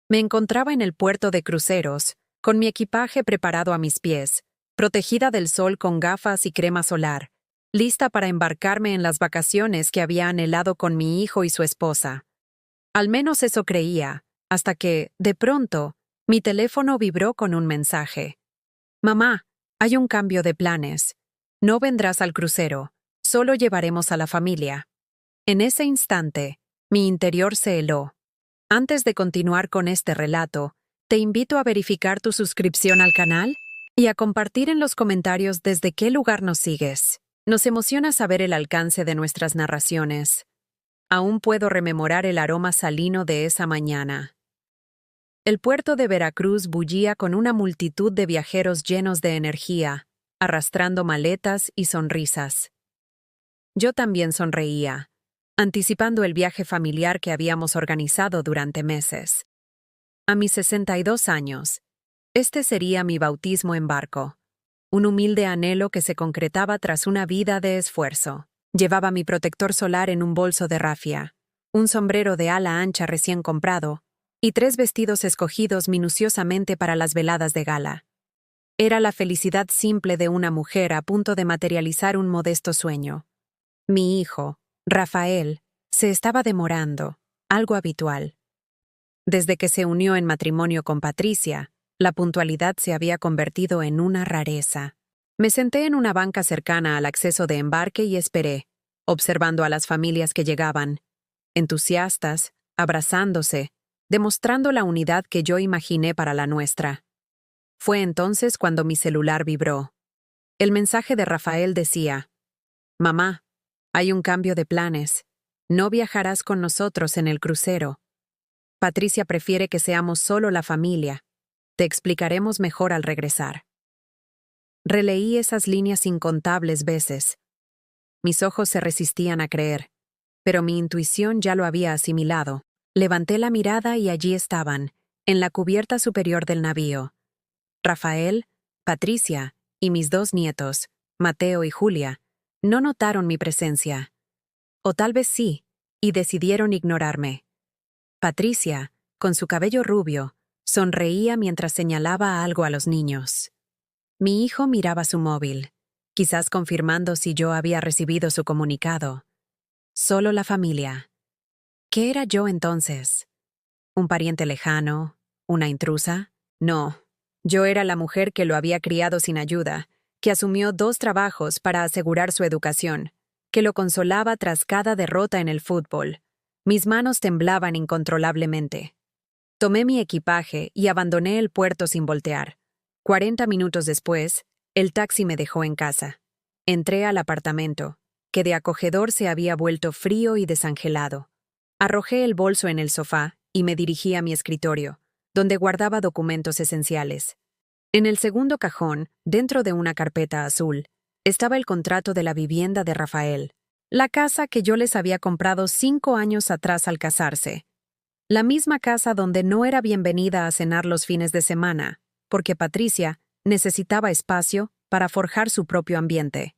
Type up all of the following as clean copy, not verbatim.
Me encontraba en el puerto de cruceros, con mi equipaje preparado a mis pies, protegida del sol con gafas y crema solar, lista para embarcarme en las vacaciones que había anhelado con mi hijo y su esposa. Al menos eso creía, hasta que, de pronto, mi teléfono vibró con un mensaje. Mamá, hay un cambio de planes. No vendrás al crucero, solo llevaremos a la familia. En ese instante, mi interior se heló. Antes de continuar con este relato, te invito a verificar tu suscripción al canal y a compartir en los comentarios desde qué lugar nos sigues. Nos emociona saber el alcance de nuestras narraciones. Aún puedo rememorar el aroma salino de esa mañana. El puerto de Veracruz bullía con una multitud de viajeros llenos de energía, arrastrando maletas y sonrisas. Yo también sonreía, anticipando el viaje familiar que habíamos organizado durante meses. A mis 62 años, este sería mi bautismo en barco, un humilde anhelo que se concretaba tras una vida de esfuerzo. Llevaba mi protector solar en un bolso de rafia, un sombrero de ala ancha recién comprado y 3 vestidos escogidos minuciosamente para las veladas de gala. Era la felicidad simple de una mujer a punto de materializar un modesto sueño. Mi hijo, Rafael, se estaba demorando, algo habitual. Desde que se unió en matrimonio con Patricia, la puntualidad se había convertido en una rareza. Me senté en una banca cercana al acceso de embarque y esperé, observando a las familias que llegaban, entusiastas, abrazándose, demostrando la unidad que yo imaginé para la nuestra. Fue entonces cuando mi celular vibró. El mensaje de Rafael decía: «Mamá, hay un cambio de planes. No viajarás con nosotros en el crucero. Patricia prefiere que seamos solo la familia. Te explicaremos mejor al regresar». Releí esas líneas incontables veces. Mis ojos se resistían a creer, pero mi intuición ya lo había asimilado. Levanté la mirada y allí estaban, en la cubierta superior del navío. Rafael, Patricia y mis 2 nietos, Mateo y Julia, no notaron mi presencia. O tal vez sí, y decidieron ignorarme. Patricia, con su cabello rubio, sonreía mientras señalaba algo a los niños. Mi hijo miraba su móvil, quizás confirmando si yo había recibido su comunicado. Solo la familia. ¿Qué era yo entonces? ¿Un pariente lejano? ¿Una intrusa? No, yo era la mujer que lo había criado sin ayuda, que asumió 2 trabajos para asegurar su educación, que lo consolaba tras cada derrota en el fútbol. Mis manos temblaban incontrolablemente. Tomé mi equipaje y abandoné el puerto sin voltear. 40 minutos después, el taxi me dejó en casa. Entré al apartamento, que de acogedor se había vuelto frío y desangelado. Arrojé el bolso en el sofá y me dirigí a mi escritorio, donde guardaba documentos esenciales. En el segundo cajón, dentro de una carpeta azul, estaba el contrato de la vivienda de Rafael, la casa que yo les había comprado 5 años atrás al casarse. La misma casa donde no era bienvenida a cenar los fines de semana, porque Patricia necesitaba espacio para forjar su propio ambiente.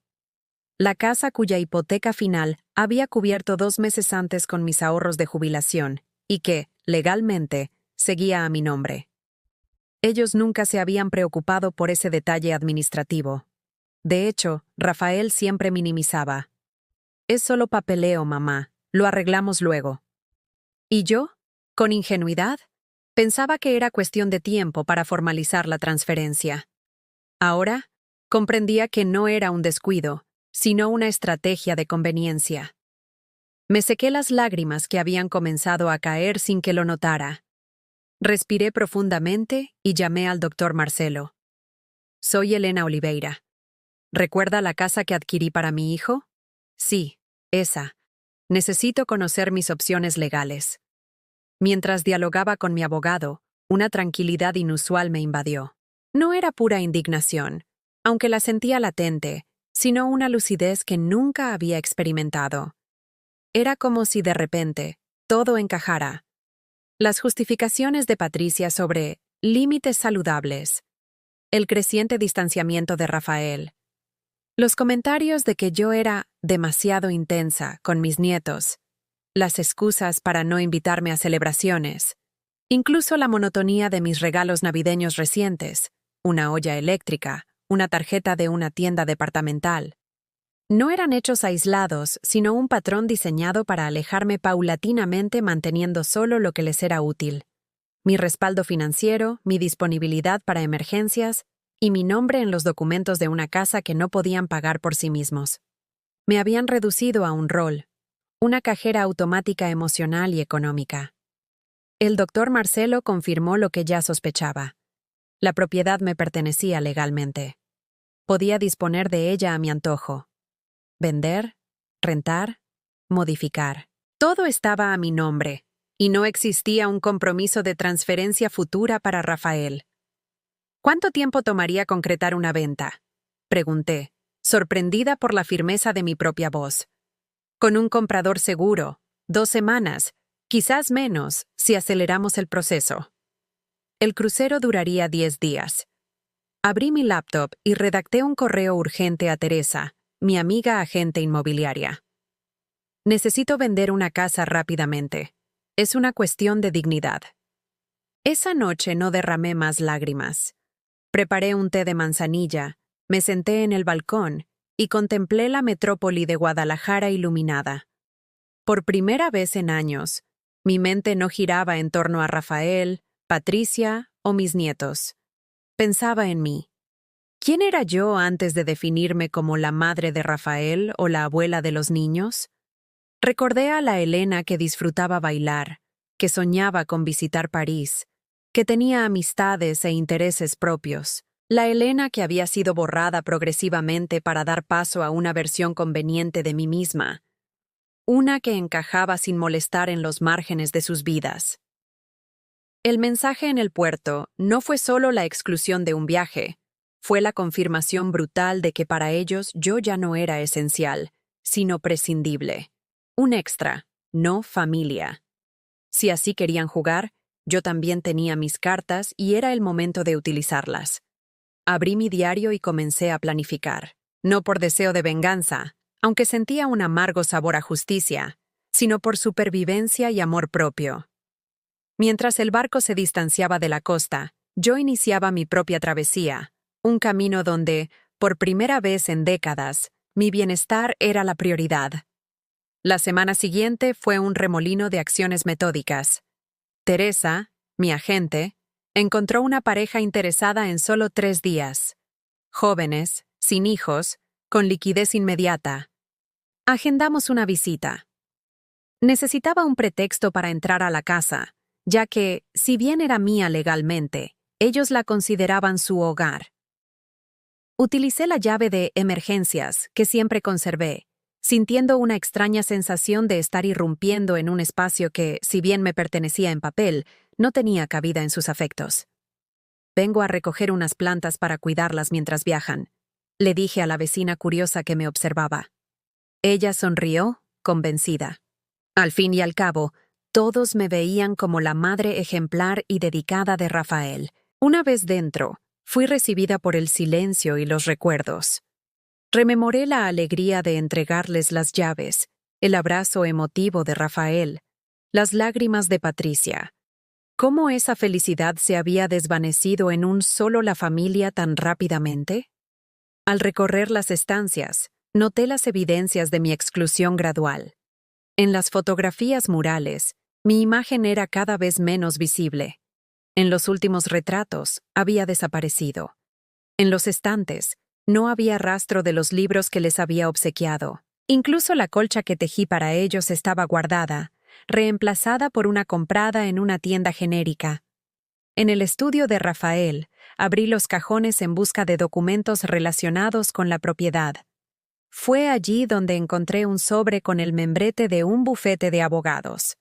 La casa cuya hipoteca final había cubierto 2 meses antes con mis ahorros de jubilación y que, legalmente, seguía a mi nombre. Ellos nunca se habían preocupado por ese detalle administrativo. De hecho, Rafael siempre minimizaba. «Es solo papeleo, mamá. Lo arreglamos luego». ¿Y yo? Con ingenuidad, pensaba que era cuestión de tiempo para formalizar la transferencia. Ahora, comprendía que no era un descuido, sino una estrategia de conveniencia. Me sequé las lágrimas que habían comenzado a caer sin que lo notara. Respiré profundamente y llamé al doctor Marcelo. «Soy Elena Oliveira. ¿Recuerda la casa que adquirí para mi hijo?» «Sí, esa. Necesito conocer mis opciones legales». Mientras dialogaba con mi abogado, una tranquilidad inusual me invadió. No era pura indignación, aunque la sentía latente, sino una lucidez que nunca había experimentado. Era como si de repente todo encajara. Las justificaciones de Patricia sobre límites saludables, el creciente distanciamiento de Rafael, los comentarios de que yo era demasiado intensa con mis nietos, las excusas para no invitarme a celebraciones. Incluso la monotonía de mis regalos navideños recientes, una olla eléctrica, una tarjeta de una tienda departamental, no eran hechos aislados, sino un patrón diseñado para alejarme paulatinamente manteniendo solo lo que les era útil. Mi respaldo financiero, mi disponibilidad para emergencias y mi nombre en los documentos de una casa que no podían pagar por sí mismos. Me habían reducido a un rol, una cajera automática emocional y económica. El doctor Marcelo confirmó lo que ya sospechaba. La propiedad me pertenecía legalmente. Podía disponer de ella a mi antojo. Vender, rentar, modificar. Todo estaba a mi nombre, y no existía un compromiso de transferencia futura para Rafael. ¿Cuánto tiempo tomaría concretar una venta?, pregunté, sorprendida por la firmeza de mi propia voz. Con un comprador seguro, 2 semanas, quizás menos, si aceleramos el proceso. El crucero duraría 10 días. Abrí mi laptop y redacté un correo urgente a Teresa, mi amiga agente inmobiliaria. Necesito vender una casa rápidamente. Es una cuestión de dignidad. Esa noche no derramé más lágrimas. Preparé un té de manzanilla, me senté en el balcón y contemplé la metrópoli de Guadalajara iluminada. Por primera vez en años, mi mente no giraba en torno a Rafael, Patricia o mis nietos. Pensaba en mí. ¿Quién era yo antes de definirme como la madre de Rafael o la abuela de los niños? Recordé a la Elena que disfrutaba bailar, que soñaba con visitar París, que tenía amistades e intereses propios. La Elena que había sido borrada progresivamente para dar paso a una versión conveniente de mí misma. Una que encajaba sin molestar en los márgenes de sus vidas. El mensaje en el puerto no fue solo la exclusión de un viaje, fue la confirmación brutal de que para ellos yo ya no era esencial, sino prescindible. Un extra, no familia. Si así querían jugar, yo también tenía mis cartas y era el momento de utilizarlas. Abrí mi diario y comencé a planificar, no por deseo de venganza, aunque sentía un amargo sabor a justicia, sino por supervivencia y amor propio. Mientras el barco se distanciaba de la costa, yo iniciaba mi propia travesía, un camino donde, por primera vez en décadas, mi bienestar era la prioridad. La semana siguiente fue un remolino de acciones metódicas. Teresa, mi agente, encontró una pareja interesada en solo 3 días. Jóvenes, sin hijos, con liquidez inmediata. Agendamos una visita. Necesitaba un pretexto para entrar a la casa, ya que, si bien era mía legalmente, ellos la consideraban su hogar. Utilicé la llave de emergencias que siempre conservé, sintiendo una extraña sensación de estar irrumpiendo en un espacio que, si bien me pertenecía en papel, no tenía cabida en sus afectos. Vengo a recoger unas plantas para cuidarlas mientras viajan, le dije a la vecina curiosa que me observaba. Ella sonrió, convencida. Al fin y al cabo, todos me veían como la madre ejemplar y dedicada de Rafael. Una vez dentro, fui recibida por el silencio y los recuerdos. Rememoré la alegría de entregarles las llaves, el abrazo emotivo de Rafael, las lágrimas de Patricia. ¿Cómo esa felicidad se había desvanecido en un solo la familia tan rápidamente? Al recorrer las estancias, noté las evidencias de mi exclusión gradual. En las fotografías murales, mi imagen era cada vez menos visible. En los últimos retratos, había desaparecido. En los estantes, no había rastro de los libros que les había obsequiado. Incluso la colcha que tejí para ellos estaba guardada, reemplazada por una comprada en una tienda genérica. En el estudio de Rafael, abrí los cajones en busca de documentos relacionados con la propiedad. Fue allí donde encontré un sobre con el membrete de un bufete de abogados.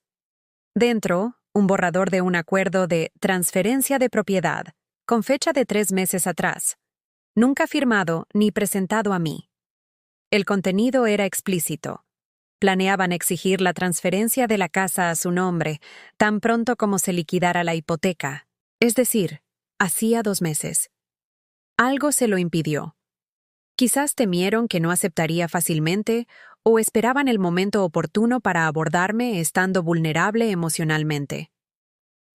Dentro, un borrador de un acuerdo de transferencia de propiedad, con fecha de 3 meses atrás, nunca firmado ni presentado a mí. El contenido era explícito. Planeaban exigir la transferencia de la casa a su nombre, tan pronto como se liquidara la hipoteca, es decir, hacía 2 meses. Algo se lo impidió. Quizás temieron que no aceptaría fácilmente o esperaban el momento oportuno para abordarme estando vulnerable emocionalmente.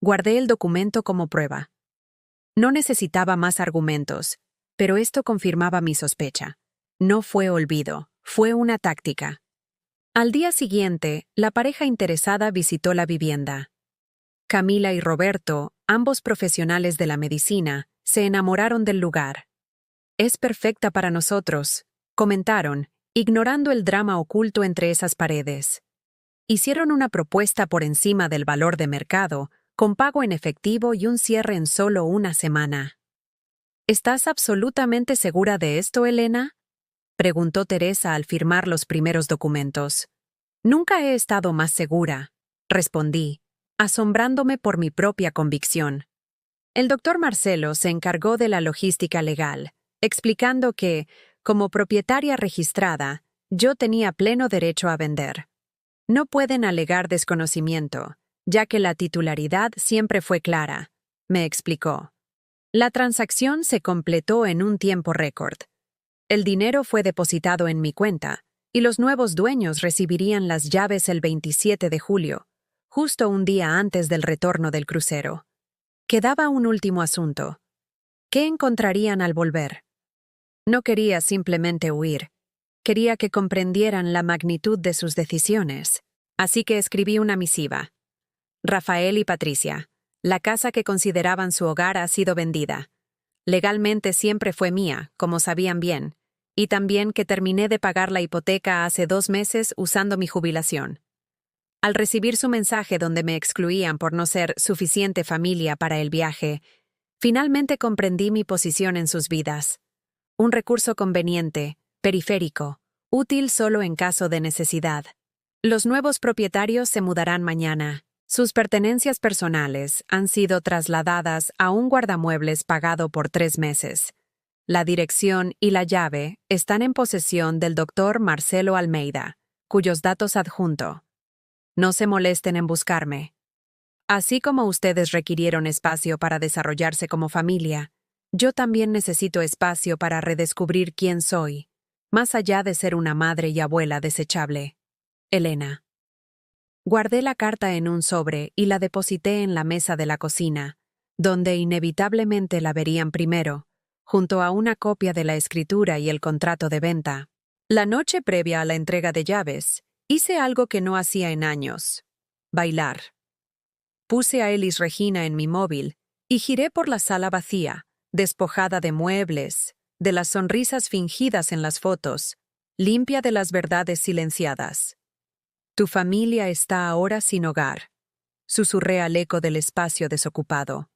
Guardé el documento como prueba. No necesitaba más argumentos, pero esto confirmaba mi sospecha. No fue olvido, fue una táctica. Al día siguiente, la pareja interesada visitó la vivienda. Camila y Roberto, ambos profesionales de la medicina, se enamoraron del lugar. Es perfecta para nosotros, comentaron, ignorando el drama oculto entre esas paredes. Hicieron una propuesta por encima del valor de mercado, con pago en efectivo y un cierre en solo una semana. ¿Estás absolutamente segura de esto, Elena?, preguntó Teresa al firmar los primeros documentos. Nunca he estado más segura, respondí, asombrándome por mi propia convicción. El doctor Marcelo se encargó de la logística legal, explicando que, como propietaria registrada, yo tenía pleno derecho a vender. No pueden alegar desconocimiento, ya que la titularidad siempre fue clara, me explicó. La transacción se completó en un tiempo récord. El dinero fue depositado en mi cuenta, y los nuevos dueños recibirían las llaves el 27 de julio, justo un día antes del retorno del crucero. Quedaba un último asunto. ¿Qué encontrarían al volver? No quería simplemente huir. Quería que comprendieran la magnitud de sus decisiones. Así que escribí una misiva. Rafael y Patricia, la casa que consideraban su hogar ha sido vendida. Legalmente siempre fue mía, como sabían bien, y también que terminé de pagar la hipoteca hace 2 meses usando mi jubilación. Al recibir su mensaje donde me excluían por no ser suficiente familia para el viaje, finalmente comprendí mi posición en sus vidas. Un recurso conveniente, periférico, útil solo en caso de necesidad. Los nuevos propietarios se mudarán mañana. Sus pertenencias personales han sido trasladadas a un guardamuebles pagado por 3 meses. La dirección y la llave están en posesión del doctor Marcelo Almeida, cuyos datos adjunto. No se molesten en buscarme. Así como ustedes requirieron espacio para desarrollarse como familia, yo también necesito espacio para redescubrir quién soy, más allá de ser una madre y abuela desechable. Elena. Guardé la carta en un sobre y la deposité en la mesa de la cocina, donde inevitablemente la verían primero, junto a una copia de la escritura y el contrato de venta. La noche previa a la entrega de llaves, hice algo que no hacía en años: bailar. Puse a Elis Regina en mi móvil y giré por la sala vacía, despojada de muebles, de las sonrisas fingidas en las fotos, limpia de las verdades silenciadas. Tu familia está ahora sin hogar, susurré al eco del espacio desocupado.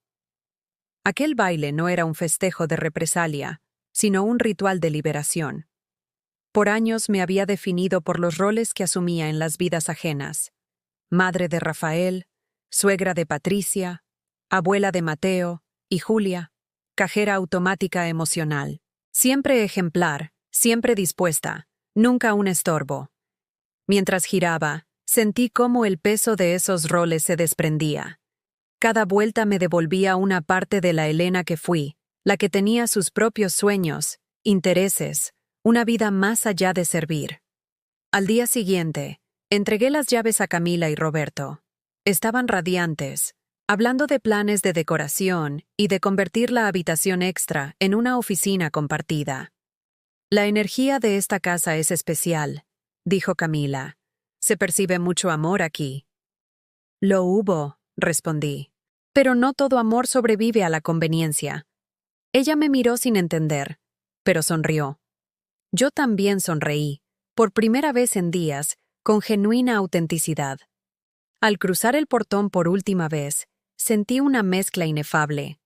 Aquel baile no era un festejo de represalia, sino un ritual de liberación. Por años me había definido por los roles que asumía en las vidas ajenas: madre de Rafael, suegra de Patricia, abuela de Mateo y Julia, cajera automática emocional. Siempre ejemplar, siempre dispuesta, nunca un estorbo. Mientras giraba, sentí cómo el peso de esos roles se desprendía. Cada vuelta me devolvía una parte de la Elena que fui, la que tenía sus propios sueños, intereses, una vida más allá de servir. Al día siguiente, entregué las llaves a Camila y Roberto. Estaban radiantes, hablando de planes de decoración y de convertir la habitación extra en una oficina compartida. La energía de esta casa es especial, dijo Camila. Se percibe mucho amor aquí. Lo hubo, respondí. Pero no todo amor sobrevive a la conveniencia. Ella me miró sin entender, pero sonrió. Yo también sonreí, por primera vez en días, con genuina autenticidad. Al cruzar el portón por última vez, sentí una mezcla inefable.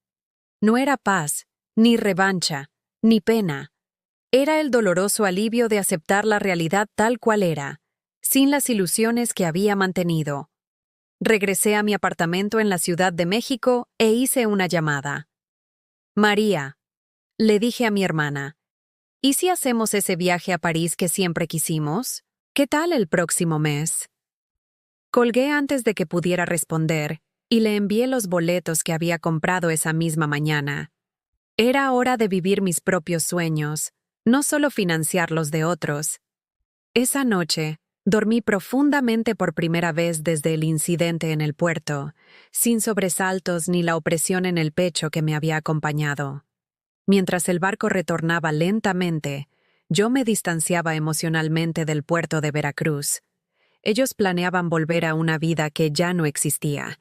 No era paz, ni revancha, ni pena. Era el doloroso alivio de aceptar la realidad tal cual era, sin las ilusiones que había mantenido. Regresé a mi apartamento en la Ciudad de México e hice una llamada. María, le dije a mi hermana, ¿y si hacemos ese viaje a París que siempre quisimos? ¿Qué tal el próximo mes? Colgué antes de que pudiera responder y le envié los boletos que había comprado esa misma mañana. Era hora de vivir mis propios sueños, no solo financiar los de otros. Esa noche, Dormí profundamente por primera vez desde el incidente en el puerto, sin sobresaltos ni la opresión en el pecho que me había acompañado. Mientras el barco retornaba lentamente, yo me distanciaba emocionalmente del puerto de Veracruz. Ellos planeaban volver a una vida que ya no existía.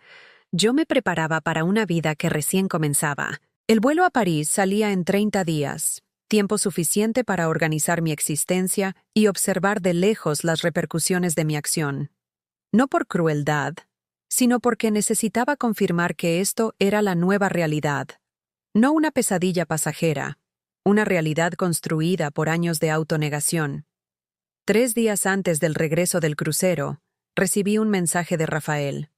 Yo me preparaba para una vida que recién comenzaba. El vuelo a París salía en 30 días, tiempo suficiente para organizar mi existencia y observar de lejos las repercusiones de mi acción. No por crueldad, sino porque necesitaba confirmar que esto era la nueva realidad. No una pesadilla pasajera, una realidad construida por años de autonegación. 3 días antes del regreso del crucero, recibí un mensaje de Rafael.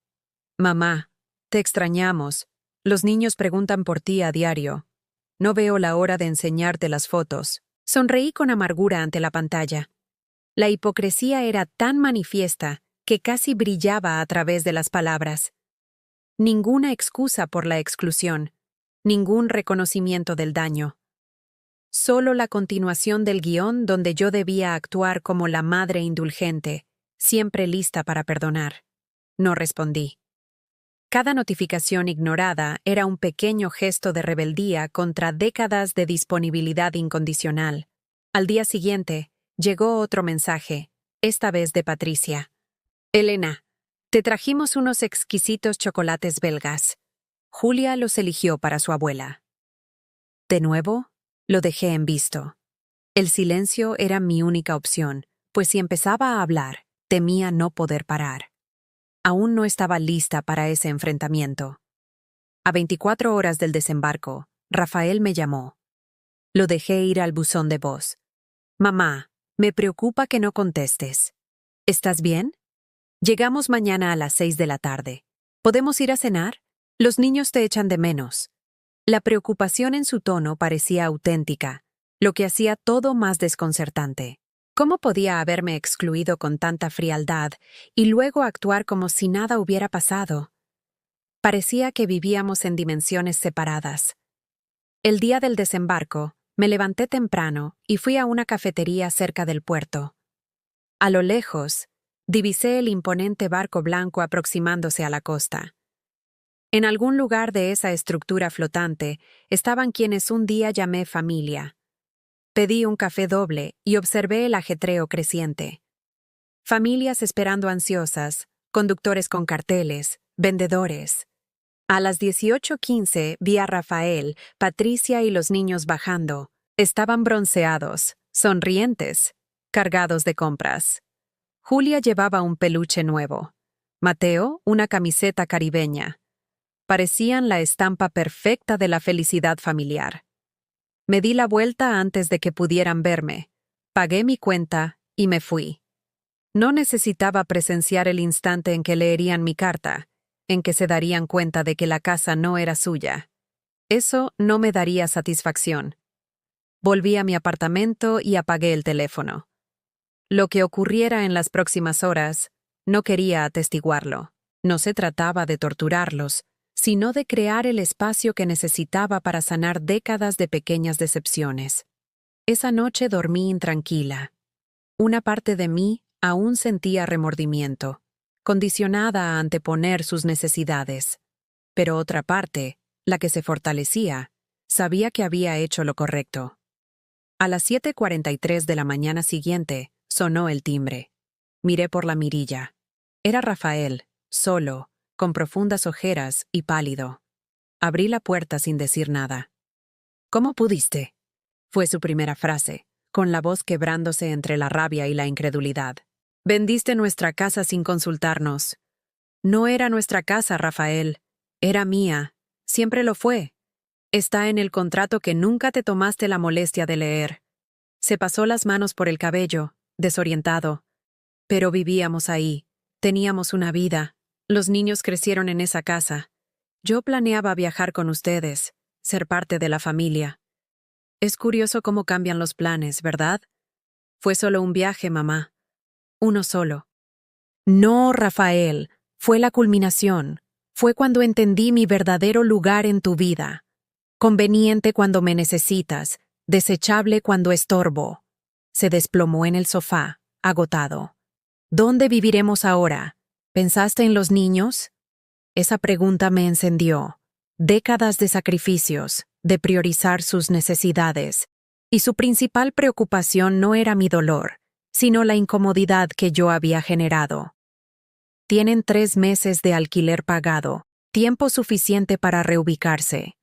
Mamá, te extrañamos. Los niños preguntan por ti a diario. No veo la hora de enseñarte las fotos. Sonreí con amargura ante la pantalla. La hipocresía era tan manifiesta que casi brillaba a través de las palabras. Ninguna excusa por la exclusión. Ningún reconocimiento del daño. Solo la continuación del guión donde yo debía actuar como la madre indulgente, siempre lista para perdonar. No respondí. Cada notificación ignorada era un pequeño gesto de rebeldía contra décadas de disponibilidad incondicional. Al día siguiente, llegó otro mensaje, esta vez de Patricia. Elena, te trajimos unos exquisitos chocolates belgas. Julia los eligió para su abuela. De nuevo, lo dejé en visto. El silencio era mi única opción, pues si empezaba a hablar, temía no poder parar. Aún no estaba lista para ese enfrentamiento. A 24 horas del desembarco, Rafael me llamó. Lo dejé ir al buzón de voz. Mamá, me preocupa que no contestes. ¿Estás bien? Llegamos mañana a las 6 de la tarde. ¿Podemos ir a cenar? Los niños te echan de menos. La preocupación en su tono parecía auténtica, lo que hacía todo más desconcertante. ¿Cómo podía haberme excluido con tanta frialdad y luego actuar como si nada hubiera pasado? Parecía que vivíamos en dimensiones separadas. El día del desembarco, me levanté temprano y fui a una cafetería cerca del puerto. A lo lejos, divisé el imponente barco blanco aproximándose a la costa. En algún lugar de esa estructura flotante estaban quienes un día llamé familia. Pedí un café doble y observé el ajetreo creciente. Familias esperando ansiosas, conductores con carteles, vendedores. A las 18:15 vi a Rafael, Patricia y los niños bajando. Estaban bronceados, sonrientes, cargados de compras. Julia llevaba un peluche nuevo. Mateo, una camiseta caribeña. Parecían la estampa perfecta de la felicidad familiar. Me di la vuelta antes de que pudieran verme. Pagué mi cuenta y me fui. No necesitaba presenciar el instante en que leerían mi carta, en que se darían cuenta de que la casa no era suya. Eso no me daría satisfacción. Volví a mi apartamento y apagué el teléfono. Lo que ocurriera en las próximas horas, no quería atestiguarlo. No se trataba de torturarlos, sino de crear el espacio que necesitaba para sanar décadas de pequeñas decepciones. Esa noche dormí intranquila. Una parte de mí aún sentía remordimiento, condicionada a anteponer sus necesidades. Pero otra parte, la que se fortalecía, sabía que había hecho lo correcto. A las 7:43 de la mañana siguiente, sonó el timbre. Miré por la mirilla. Era Rafael, solo, con profundas ojeras y pálido. Abrí la puerta sin decir nada. ¿Cómo pudiste? Fue su primera frase, con la voz quebrándose entre la rabia y la incredulidad. Vendiste nuestra casa sin consultarnos. No era nuestra casa, Rafael. Era mía. Siempre lo fue. Está en el contrato que nunca te tomaste la molestia de leer. Se pasó las manos por el cabello, desorientado. Pero vivíamos ahí. Teníamos una vida. Los niños crecieron en esa casa. Yo planeaba viajar con ustedes, ser parte de la familia. Es curioso cómo cambian los planes, ¿verdad? Fue solo un viaje, mamá. Uno solo. No, Rafael, fue la culminación. Fue cuando entendí mi verdadero lugar en tu vida. Conveniente cuando me necesitas, desechable cuando estorbo. Se desplomó en el sofá, agotado. ¿Dónde viviremos ahora? ¿Pensaste en los niños? Esa pregunta me encendió. Décadas de sacrificios, de priorizar sus necesidades. Y su principal preocupación no era mi dolor, sino la incomodidad que yo había generado. Tienen 3 meses de alquiler pagado, tiempo suficiente para reubicarse.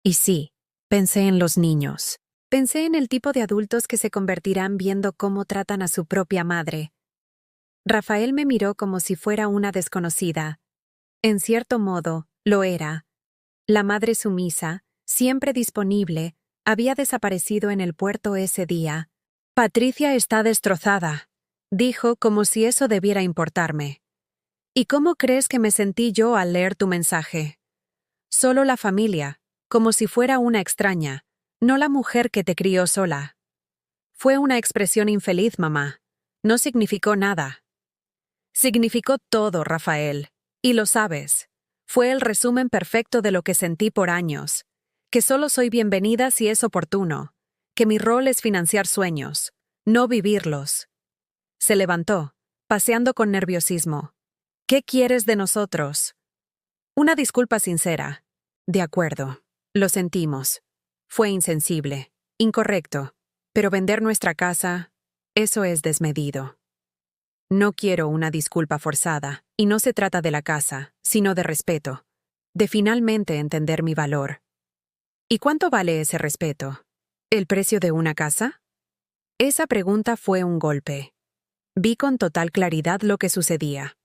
Y sí, pensé en los niños. Pensé en el tipo de adultos que se convertirán viendo cómo tratan a su propia madre. Rafael me miró como si fuera una desconocida. En cierto modo, lo era. La madre sumisa, siempre disponible, había desaparecido en el puerto ese día. Patricia está destrozada, dijo como si eso debiera importarme. ¿Y cómo crees que me sentí yo al leer tu mensaje? Solo la familia, como si fuera una extraña, no la mujer que te crió sola. Fue una expresión infeliz, mamá. No significó nada. Significó todo, Rafael. Y lo sabes. Fue el resumen perfecto de lo que sentí por años. Que solo soy bienvenida si es oportuno. Que mi rol es financiar sueños, no vivirlos. Se levantó, paseando con nerviosismo. ¿Qué quieres de nosotros? Una disculpa sincera. De acuerdo. Lo sentimos. Fue insensible, incorrecto. Pero vender nuestra casa, eso es desmedido. No quiero una disculpa forzada, y no se trata de la casa, sino de respeto. De finalmente entender mi valor. ¿Y cuánto vale ese respeto? ¿El precio de una casa? Esa pregunta fue un golpe. Vi con total claridad lo que sucedía.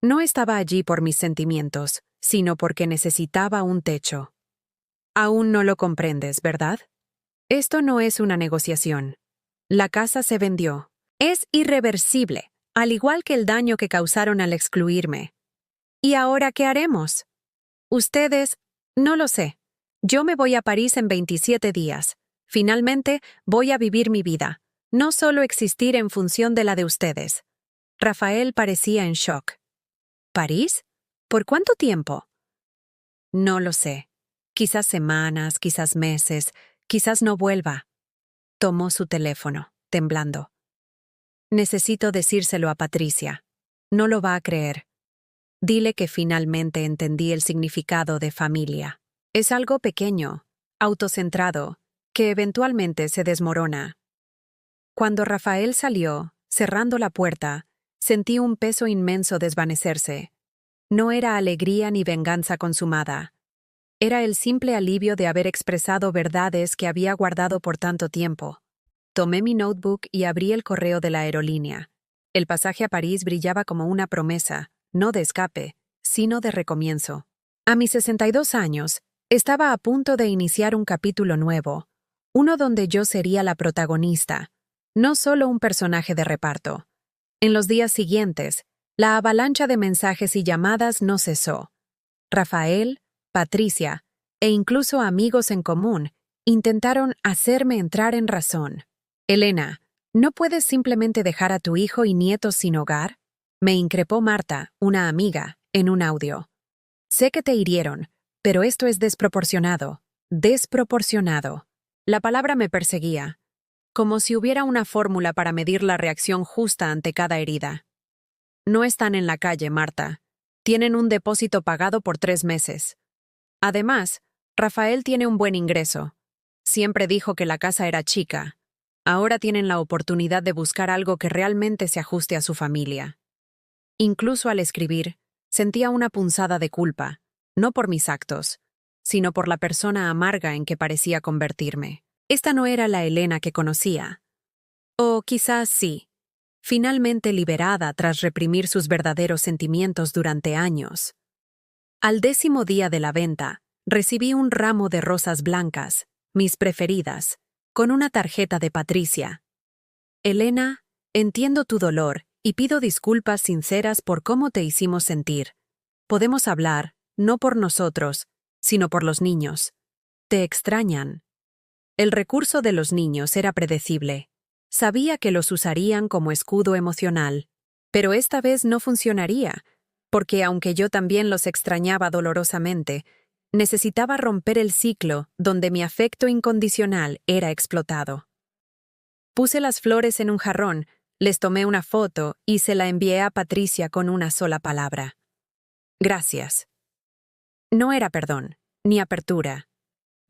No estaba allí por mis sentimientos, sino porque necesitaba un techo. Aún no lo comprendes, ¿verdad? Esto no es una negociación. La casa se vendió. Es irreversible, al igual que el daño que causaron al excluirme. ¿Y ahora qué haremos? Ustedes, no lo sé. Yo me voy a París en 27 días. Finalmente, voy a vivir mi vida, no solo existir en función de la de ustedes. Rafael parecía en shock. ¿París? ¿Por cuánto tiempo? No lo sé. Quizás semanas, quizás meses, quizás no vuelva. Tomó su teléfono, temblando. Necesito decírselo a Patricia. No lo va a creer. Dile que finalmente entendí el significado de familia. Es algo pequeño, autocentrado, que eventualmente se desmorona. Cuando Rafael salió, cerrando la puerta, sentí un peso inmenso desvanecerse. No era alegría ni venganza consumada. Era el simple alivio de haber expresado verdades que había guardado por tanto tiempo. Tomé mi notebook y abrí el correo de la aerolínea. El pasaje a París brillaba como una promesa, no de escape, sino de recomienzo. A mis 62 años, estaba a punto de iniciar un capítulo nuevo, uno donde yo sería la protagonista, no solo un personaje de reparto. En los días siguientes, la avalancha de mensajes y llamadas no cesó. Rafael, Patricia, e incluso amigos en común, intentaron hacerme entrar en razón. Elena, ¿no puedes simplemente dejar a tu hijo y nietos sin hogar? Me increpó Marta, una amiga, en un audio. Sé que te hirieron, pero esto es desproporcionado. Desproporcionado. La palabra me perseguía, como si hubiera una fórmula para medir la reacción justa ante cada herida. No están en la calle, Marta. Tienen un depósito pagado por 3 meses. Además, Rafael tiene un buen ingreso. Siempre dijo que la casa era chica. Ahora tienen la oportunidad de buscar algo que realmente se ajuste a su familia. Incluso al escribir, sentía una punzada de culpa, no por mis actos, sino por la persona amarga en que parecía convertirme. Esta no era la Elena que conocía. O quizás sí, finalmente liberada tras reprimir sus verdaderos sentimientos durante años. Al 10º día de la venta, recibí un ramo de rosas blancas, mis preferidas, con una tarjeta de Patricia. Elena, entiendo tu dolor y pido disculpas sinceras por cómo te hicimos sentir. Podemos hablar, no por nosotros, sino por los niños. Te extrañan. El recurso de los niños era predecible. Sabía que los usarían como escudo emocional, pero esta vez no funcionaría, porque aunque yo también los extrañaba dolorosamente, necesitaba romper el ciclo donde mi afecto incondicional era explotado. Puse las flores en un jarrón, Les tomé una foto y se la envié a Patricia con una sola palabra. Gracias. No era perdón, ni apertura.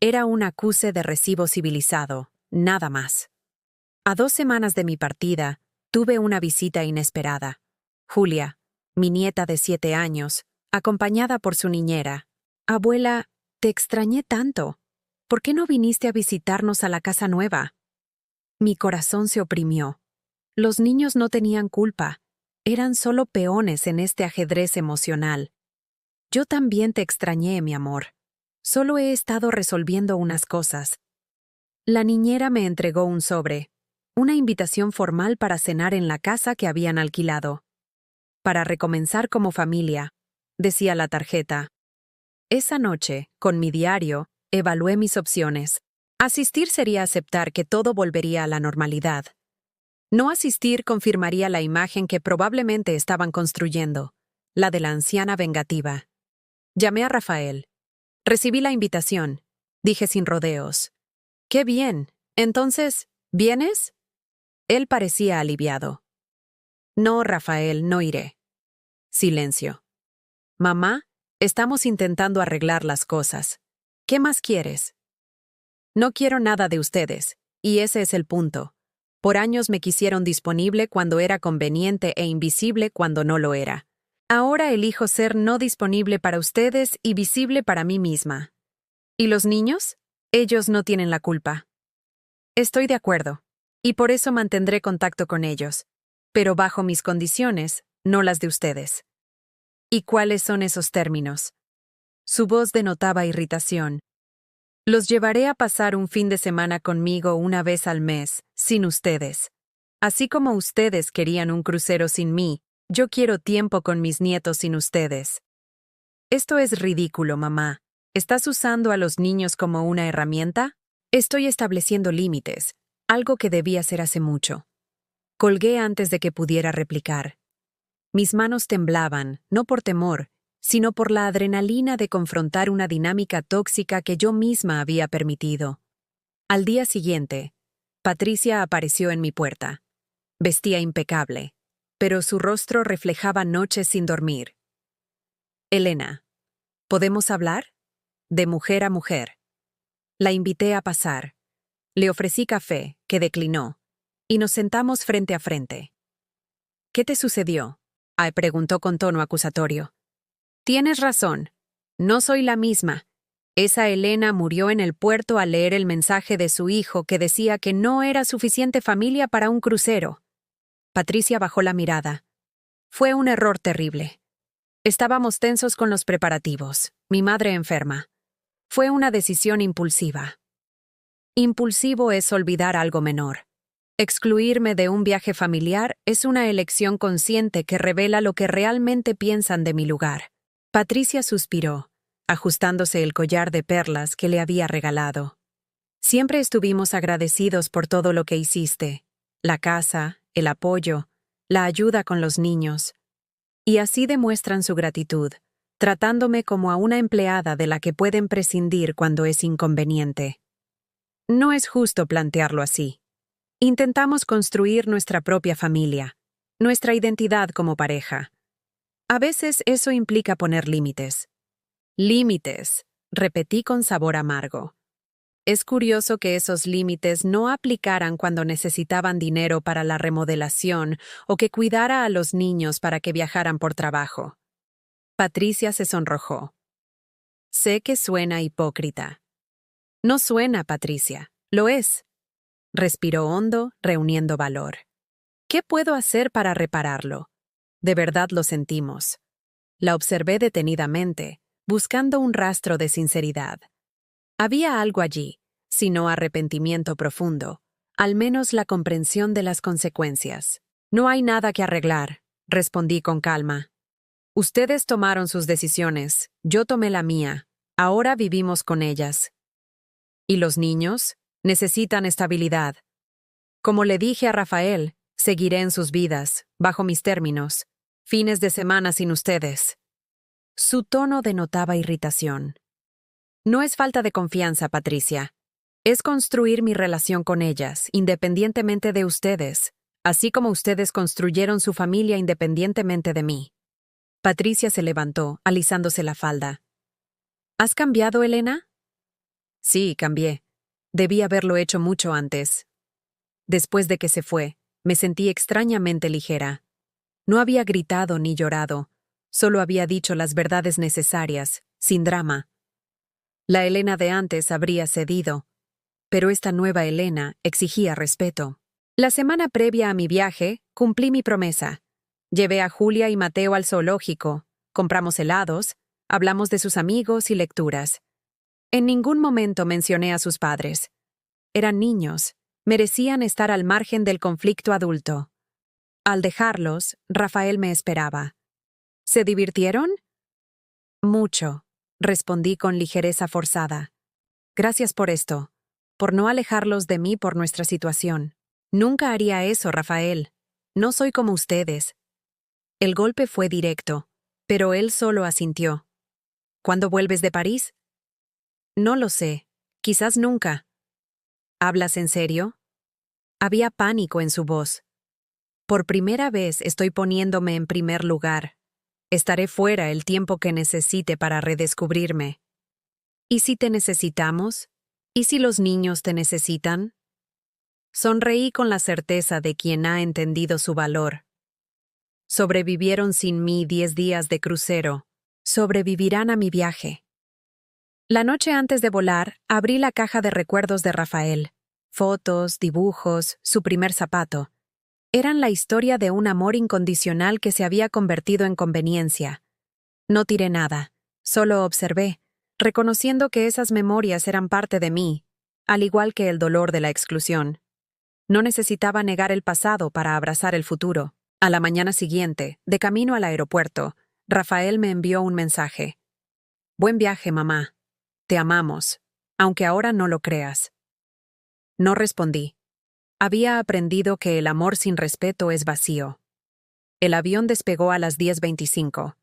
Era un acuse de recibo civilizado, nada más. A 2 semanas de mi partida, tuve una visita inesperada. Julia, mi nieta de 7 años, acompañada por su niñera. Abuela, te extrañé tanto. ¿Por qué no viniste a visitarnos a la casa nueva? Mi corazón se oprimió. Los niños no tenían culpa. Eran solo peones en este ajedrez emocional. Yo también te extrañé, mi amor. Solo he estado resolviendo unas cosas. La niñera me entregó un sobre, una invitación formal para cenar en la casa que habían alquilado. Para recomenzar como familia, decía la tarjeta. Esa noche, con mi diario, evalué mis opciones. Asistir sería aceptar que todo volvería a la normalidad. No asistir confirmaría la imagen que probablemente estaban construyendo, la de la anciana vengativa. Llamé a Rafael. Recibí la invitación, dije sin rodeos. ¡Qué bien! Entonces, ¿vienes? Él parecía aliviado. No, Rafael, no iré. Silencio. Mamá, estamos intentando arreglar las cosas. ¿Qué más quieres? No quiero nada de ustedes, y ese es el punto. Por años me quisieron disponible cuando era conveniente e invisible cuando no lo era. Ahora elijo ser no disponible para ustedes y visible para mí misma. ¿Y los niños? Ellos no tienen la culpa. Estoy de acuerdo, y por eso mantendré contacto con ellos, pero bajo mis condiciones, no las de ustedes. ¿Y cuáles son esos términos? Su voz denotaba irritación. Los llevaré a pasar un fin de semana conmigo una vez al mes, sin ustedes. Así como ustedes querían un crucero sin mí, yo quiero tiempo con mis nietos sin ustedes. Esto es ridículo, mamá. ¿Estás usando a los niños como una herramienta? Estoy estableciendo límites, algo que debí hacer hace mucho. Colgué antes de que pudiera replicar. Mis manos temblaban, no por temor, sino por la adrenalina de confrontar una dinámica tóxica que yo misma había permitido. Al día siguiente, Patricia apareció en mi puerta. Vestía impecable, pero su rostro reflejaba noches sin dormir. Elena, ¿podemos hablar? De mujer a mujer. La invité a pasar. Le ofrecí café, que declinó, y nos sentamos frente a frente. ¿Qué te sucedió? Preguntó con tono acusatorio. Tienes razón. No soy la misma. Esa Elena murió en el puerto al leer el mensaje de su hijo que decía que no era suficiente familia para un crucero. Patricia bajó la mirada. Fue un error terrible. Estábamos tensos con los preparativos, mi madre enferma. Fue una decisión impulsiva. Impulsivo es olvidar algo menor. Excluirme de un viaje familiar es una elección consciente que revela lo que realmente piensan de mi lugar. Patricia suspiró, ajustándose el collar de perlas que le había regalado. Siempre estuvimos agradecidos por todo lo que hiciste, la casa, el apoyo, la ayuda con los niños. Y así demuestran su gratitud, tratándome como a una empleada de la que pueden prescindir cuando es inconveniente. No es justo plantearlo así. Intentamos construir nuestra propia familia, nuestra identidad como pareja. A veces eso implica poner límites. Límites, repetí con sabor amargo. Es curioso que esos límites no aplicaran cuando necesitaban dinero para la remodelación o que cuidara a los niños para que viajaran por trabajo. Patricia se sonrojó. Sé que suena hipócrita. No suena, Patricia, lo es. Respiró hondo, reuniendo valor. ¿Qué puedo hacer para repararlo? De verdad lo sentimos. La observé detenidamente, buscando un rastro de sinceridad. Había algo allí, si no arrepentimiento profundo, al menos la comprensión de las consecuencias. No hay nada que arreglar, respondí con calma. Ustedes tomaron sus decisiones, yo tomé la mía, ahora vivimos con ellas. ¿Y los niños? Necesitan estabilidad. Como le dije a Rafael, seguiré en sus vidas, bajo mis términos, fines de semana sin ustedes. Su tono denotaba irritación. No es falta de confianza, Patricia. Es construir mi relación con ellas, independientemente de ustedes. así como ustedes construyeron su familia independientemente de mí. Patricia se levantó, alisándose la falda. ¿Has cambiado, Elena? Sí, cambié. Debí haberlo hecho mucho antes. Después de que se fue, me sentí extrañamente ligera. No había gritado ni llorado, solo había dicho las verdades necesarias, sin drama. La Elena de antes habría cedido, pero esta nueva Elena exigía respeto. La semana previa a mi viaje, cumplí mi promesa. Llevé a Julia y Mateo al zoológico, compramos helados, hablamos de sus amigos y lecturas. En ningún momento mencioné a sus padres. Eran niños, merecían estar al margen del conflicto adulto. Al dejarlos, Rafael me esperaba. ¿Se divirtieron? Mucho, respondí con ligereza forzada. Gracias por esto, por no alejarlos de mí por nuestra situación. Nunca haría eso, Rafael. No soy como ustedes. El golpe fue directo, pero él solo asintió. ¿Cuándo vuelves de París? No lo sé. Quizás nunca. ¿Hablas en serio? Había pánico en su voz. Por primera vez estoy poniéndome en primer lugar. Estaré fuera el tiempo que necesite para redescubrirme. ¿Y si te necesitamos? ¿Y si los niños te necesitan? Sonreí con la certeza de quien ha entendido su valor. Sobrevivieron sin mí 10 días de crucero. Sobrevivirán a mi viaje. La noche antes de volar, abrí la caja de recuerdos de Rafael. Fotos, dibujos, su primer zapato. Eran la historia de un amor incondicional que se había convertido en conveniencia. No tiré nada, solo observé, reconociendo que esas memorias eran parte de mí, al igual que el dolor de la exclusión. No necesitaba negar el pasado para abrazar el futuro. A la mañana siguiente, de camino al aeropuerto, Rafael me envió un mensaje. Buen viaje, mamá. Te amamos, aunque ahora no lo creas. No respondí. Había aprendido que el amor sin respeto es vacío. El avión despegó a las 10:25.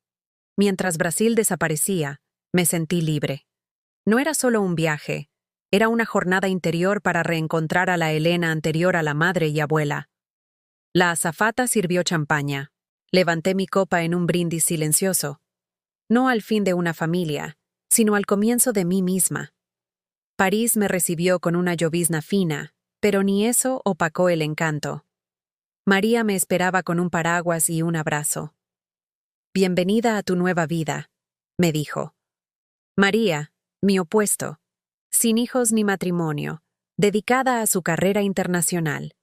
Mientras Brasil desaparecía, me sentí libre. No era solo un viaje, era una jornada interior para reencontrar a la Elena anterior a la madre y abuela. La azafata sirvió champaña. Levanté mi copa en un brindis silencioso. No al fin de una familia, sino al comienzo de mí misma. París me recibió con una llovizna fina, pero ni eso opacó el encanto. María me esperaba con un paraguas y un abrazo. Bienvenida a tu nueva vida, me dijo. María, mi opuesto, sin hijos ni matrimonio, dedicada a su carrera internacional.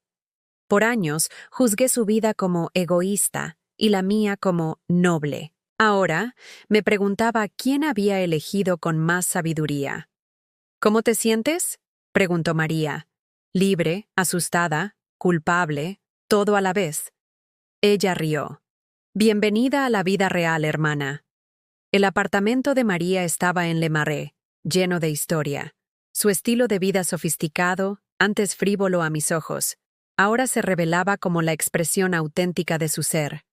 Por años juzgué su vida como egoísta y la mía como noble. Ahora me preguntaba quién había elegido con más sabiduría. ¿Cómo te sientes? Preguntó María. Libre, asustada, culpable, todo a la vez. Ella rió. Bienvenida a la vida real, hermana. El apartamento de María estaba en Le Marais, lleno de historia. Su estilo de vida sofisticado, antes frívolo a mis ojos, ahora se revelaba como la expresión auténtica de su ser.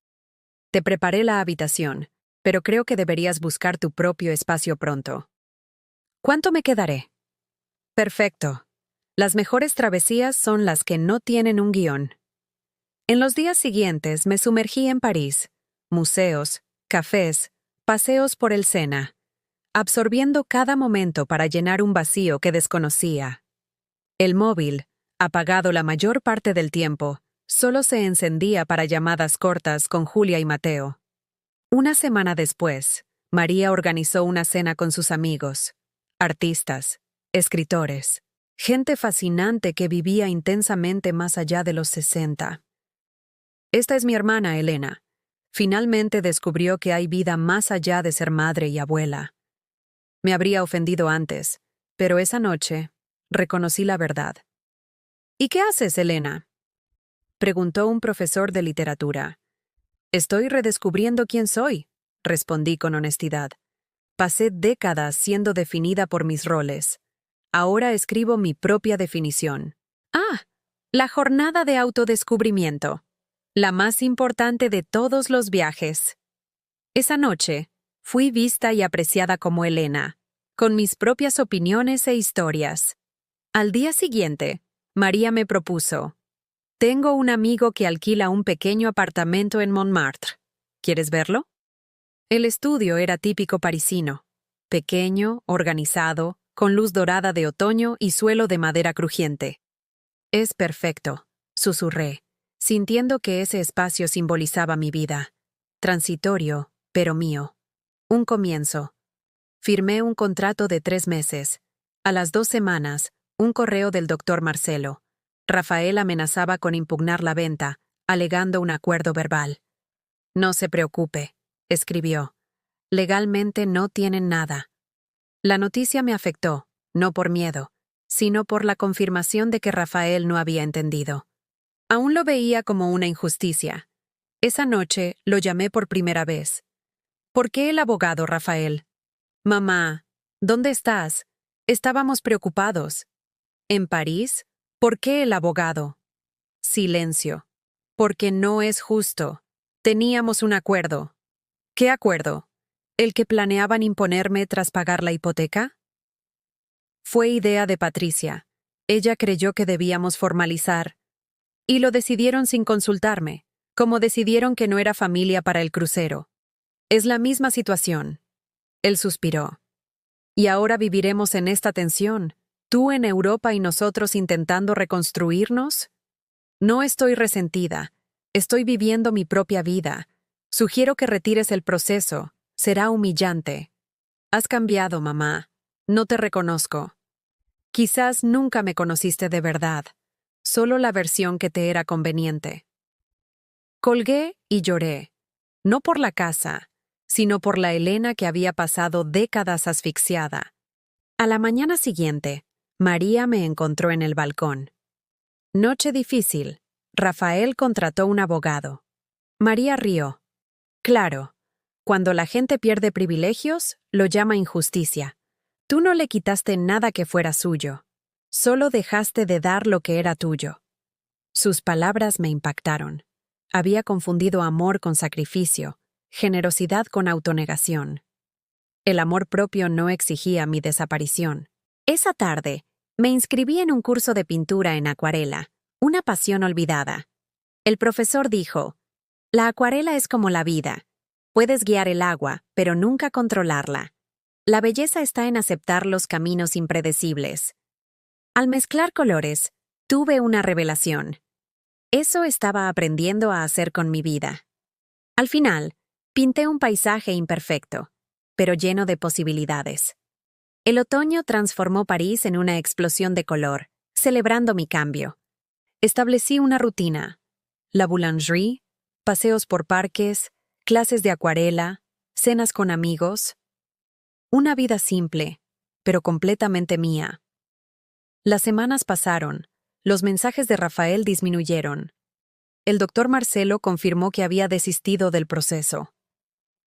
Te preparé la habitación, pero creo que deberías buscar tu propio espacio pronto. ¿Cuánto me quedaré? Perfecto. Las mejores travesías son las que no tienen un guión. En los días siguientes me sumergí en París, museos, cafés, paseos por el Sena, absorbiendo cada momento para llenar un vacío que desconocía. El móvil, apagado la mayor parte del tiempo, solo se encendía para llamadas cortas con Julia y Mateo. Una semana después, María organizó una cena con sus amigos, artistas, escritores, gente fascinante que vivía intensamente más allá de los 60. Esta es mi hermana, Elena. Finalmente descubrió que hay vida más allá de ser madre y abuela. Me habría ofendido antes, pero esa noche reconocí la verdad. ¿Y qué haces, Elena? Preguntó un profesor de literatura. Estoy redescubriendo quién soy, respondí con honestidad. Pasé décadas siendo definida por mis roles. Ahora escribo mi propia definición. Ah, la jornada de autodescubrimiento. La más importante de todos los viajes. Esa noche, fui vista y apreciada como Elena, con mis propias opiniones e historias. Al día siguiente, María me propuso, Tengo un amigo que alquila un pequeño apartamento en Montmartre. ¿Quieres verlo? El estudio era típico parisino. Pequeño, organizado, con luz dorada de otoño y suelo de madera crujiente. Es perfecto, susurré, sintiendo que ese espacio simbolizaba mi vida. Transitorio, pero mío. Un comienzo. Firmé un contrato de 3 meses. A las 2 semanas, un correo del doctor Marcelo. Rafael amenazaba con impugnar la venta, alegando un acuerdo verbal. No se preocupe, escribió. Legalmente no tienen nada. La noticia me afectó, no por miedo, sino por la confirmación de que Rafael no había entendido. Aún lo veía como una injusticia. Esa noche lo llamé por primera vez. ¿Por qué el abogado, Rafael? Mamá, ¿dónde estás? Estábamos preocupados. ¿En París? ¿Por qué el abogado? Silencio. Porque no es justo. Teníamos un acuerdo. ¿Qué acuerdo? ¿El que planeaban imponerme tras pagar la hipoteca? Fue idea de Patricia. Ella creyó que debíamos formalizar. Y lo decidieron sin consultarme, como decidieron que no era familia para el crucero. Es la misma situación. Él suspiró. Y ahora viviremos en esta tensión, tú en Europa y nosotros intentando reconstruirnos. No estoy resentida. Estoy viviendo mi propia vida. Sugiero que retires el proceso. Será humillante. Has cambiado, mamá. No te reconozco. Quizás nunca me conociste de verdad. Solo la versión que te era conveniente. Colgué y lloré. No por la casa, sino por la Elena que había pasado décadas asfixiada. A la mañana siguiente, María me encontró en el balcón. Noche difícil. Rafael contrató un abogado. María rió. Claro, cuando la gente pierde privilegios, lo llama injusticia. Tú no le quitaste nada que fuera suyo. Solo dejaste de dar lo que era tuyo. Sus palabras me impactaron. Había confundido amor con sacrificio, generosidad con autonegación. El amor propio no exigía mi desaparición. Esa tarde, me inscribí en un curso de pintura en acuarela, una pasión olvidada. El profesor dijo, la acuarela es como la vida. Puedes guiar el agua, pero nunca controlarla. La belleza está en aceptar los caminos impredecibles. Al mezclar colores, tuve una revelación. Eso estaba aprendiendo a hacer con mi vida. Al final, pinté un paisaje imperfecto, pero lleno de posibilidades. El otoño transformó París en una explosión de color, celebrando mi cambio. Establecí una rutina: la boulangerie, paseos por parques, clases de acuarela, cenas con amigos. Una vida simple, pero completamente mía. Las semanas pasaron, los mensajes de Rafael disminuyeron. El doctor Marcelo confirmó que había desistido del proceso.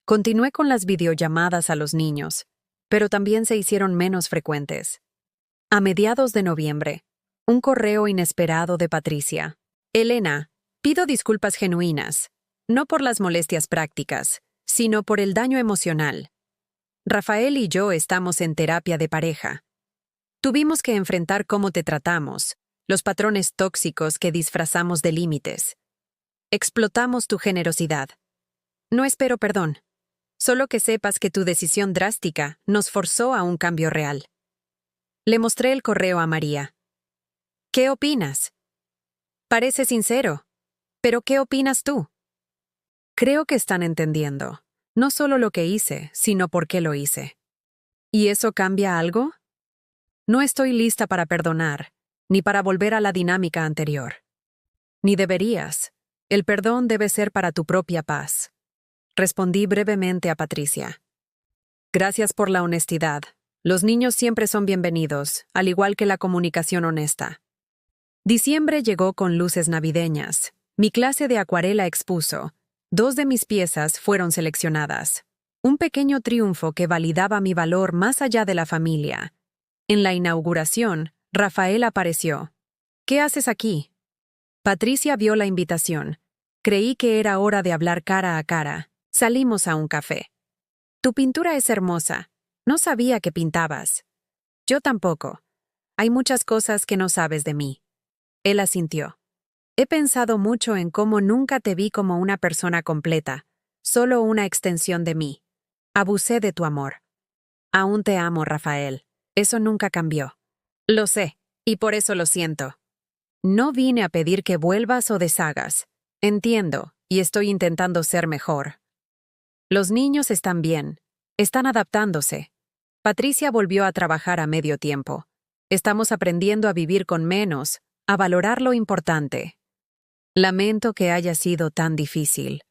Continué con las videollamadas a los niños, pero también se hicieron menos frecuentes. A mediados de noviembre, un correo inesperado de Patricia. Elena, pido disculpas genuinas, no por las molestias prácticas, sino por el daño emocional. Rafael y yo estamos en terapia de pareja. Tuvimos que enfrentar cómo te tratamos, los patrones tóxicos que disfrazamos de límites. Explotamos tu generosidad. No espero perdón. Solo que sepas que tu decisión drástica nos forzó a un cambio real. Le mostré el correo a María. ¿Qué opinas? Parece sincero. ¿Pero qué opinas tú? Creo que están entendiendo, no solo lo que hice, sino por qué lo hice. ¿Y eso cambia algo? No estoy lista para perdonar, ni para volver a la dinámica anterior. Ni deberías. El perdón debe ser para tu propia paz. Respondí brevemente a Patricia. Gracias por la honestidad. Los niños siempre son bienvenidos, al igual que la comunicación honesta. Diciembre llegó con luces navideñas. Mi clase de acuarela expuso. 2 de mis piezas fueron seleccionadas. Un pequeño triunfo que validaba mi valor más allá de la familia. En la inauguración, Rafael apareció. ¿Qué haces aquí? Patricia vio la invitación. Creí que era hora de hablar cara a cara. Salimos a un café. Tu pintura es hermosa. No sabía que pintabas. Yo tampoco. Hay muchas cosas que no sabes de mí. Él asintió. He pensado mucho en cómo nunca te vi como una persona completa, solo una extensión de mí. Abusé de tu amor. Aún te amo, Rafael. Eso nunca cambió. Lo sé, y por eso lo siento. No vine a pedir que vuelvas o deshagas. Entiendo, y estoy intentando ser mejor. Los niños están bien. Están adaptándose. Patricia volvió a trabajar a medio tiempo. Estamos aprendiendo a vivir con menos, a valorar lo importante. Lamento que haya sido tan difícil.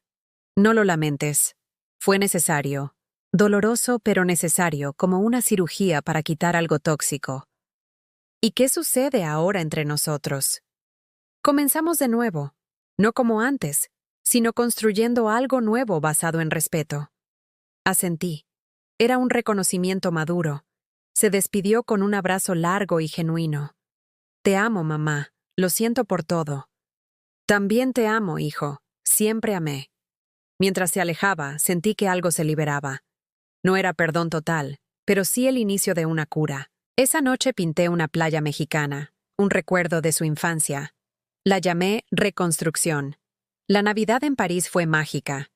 No lo lamentes. Fue necesario. Doloroso pero necesario, como una cirugía para quitar algo tóxico. ¿Y qué sucede ahora entre nosotros? Comenzamos de nuevo, no como antes, sino construyendo algo nuevo basado en respeto. Asentí. Era un reconocimiento maduro. Se despidió con un abrazo largo y genuino. Te amo, mamá. Lo siento por todo. También te amo, hijo. Siempre amé. Mientras se alejaba, sentí que algo se liberaba. No era perdón total, pero sí el inicio de una cura. Esa noche pinté una playa mexicana, un recuerdo de su infancia. La llamé Reconstrucción. La Navidad en París fue mágica.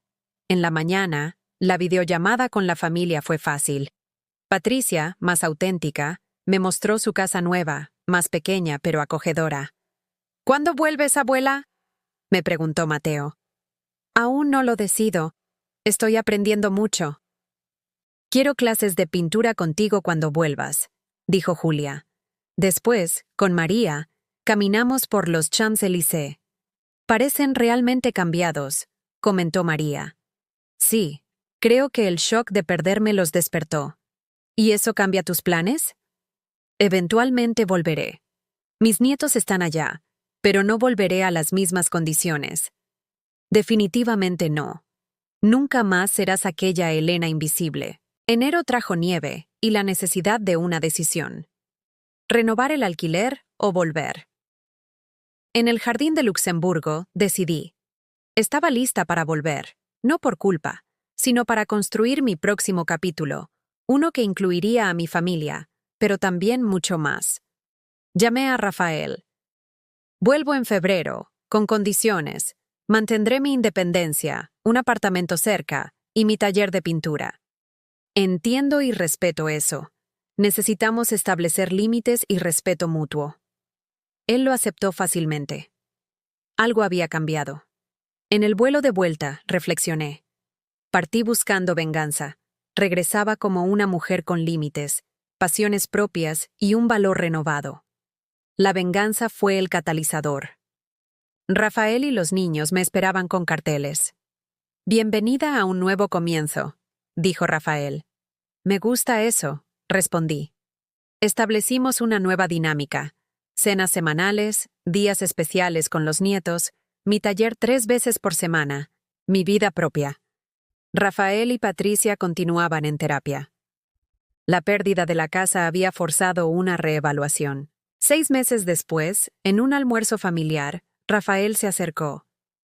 En la mañana, la videollamada con la familia fue fácil. Patricia, más auténtica, me mostró su casa nueva, más pequeña pero acogedora. ¿Cuándo vuelves, abuela?, me preguntó Mateo. Aún no lo decido. Estoy aprendiendo mucho. Quiero clases de pintura contigo cuando vuelvas, dijo Julia. Después, con María, caminamos por los Champs-Élysées. Parecen realmente cambiados, comentó María. Sí, creo que el shock de perderme los despertó. ¿Y eso cambia tus planes? Eventualmente volveré. Mis nietos están allá, pero no volveré a las mismas condiciones. Definitivamente no. Nunca más serás aquella Elena invisible. Enero trajo nieve y la necesidad de una decisión. ¿Renovar el alquiler o volver? En el jardín de Luxemburgo decidí. Estaba lista para volver, no por culpa, sino para construir mi próximo capítulo, uno que incluiría a mi familia, pero también mucho más. Llamé a Rafael. Vuelvo en febrero, con condiciones. Mantendré mi independencia, un apartamento cerca y mi taller de pintura. Entiendo y respeto eso. Necesitamos establecer límites y respeto mutuo. Él lo aceptó fácilmente. Algo había cambiado. En el vuelo de vuelta, reflexioné. Partí buscando venganza. Regresaba como una mujer con límites, pasiones propias y un valor renovado. La venganza fue el catalizador. Rafael y los niños me esperaban con carteles. Bienvenida a un nuevo comienzo, dijo Rafael. Me gusta eso, respondí. Establecimos una nueva dinámica. Cenas semanales, días especiales con los nietos, mi taller 3 veces por semana, mi vida propia. Rafael y Patricia continuaban en terapia. La pérdida de la casa había forzado una reevaluación. 6 meses después, en un almuerzo familiar, Rafael se acercó.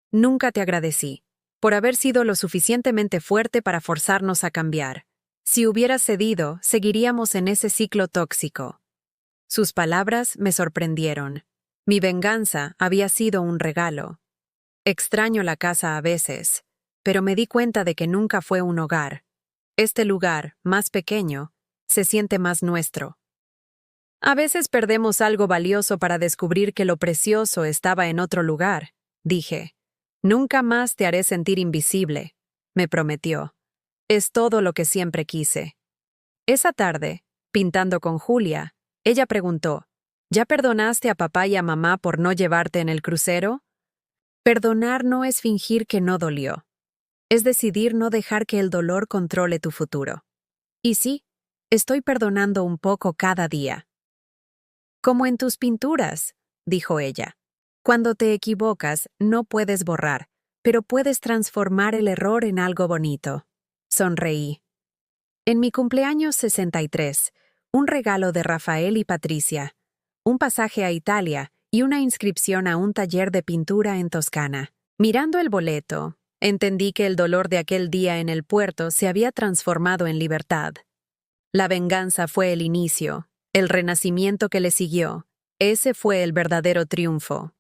Nunca te agradecí, por haber sido lo suficientemente fuerte para forzarnos a cambiar. Si hubieras cedido, seguiríamos en ese ciclo tóxico. Sus palabras me sorprendieron. Mi venganza había sido un regalo. Extraño la casa a veces, pero me di cuenta de que nunca fue un hogar. Este lugar, más pequeño, se siente más nuestro. A veces perdemos algo valioso para descubrir que lo precioso estaba en otro lugar, dije. Nunca más te haré sentir invisible, me prometió. Es todo lo que siempre quise. Esa tarde, pintando con Julia, ella preguntó, ¿ya perdonaste a papá y a mamá por no llevarte en el crucero? Perdonar no es fingir que no dolió. Es decidir no dejar que el dolor controle tu futuro. Y sí, estoy perdonando un poco cada día. Como en tus pinturas, dijo ella. Cuando te equivocas, no puedes borrar, pero puedes transformar el error en algo bonito. Sonreí. En mi cumpleaños 63, un regalo de Rafael y Patricia, un pasaje a Italia y una inscripción a un taller de pintura en Toscana. Mirando el boleto, entendí que el dolor de aquel día en el puerto se había transformado en libertad. La venganza fue el inicio, el renacimiento que le siguió. Ese fue el verdadero triunfo.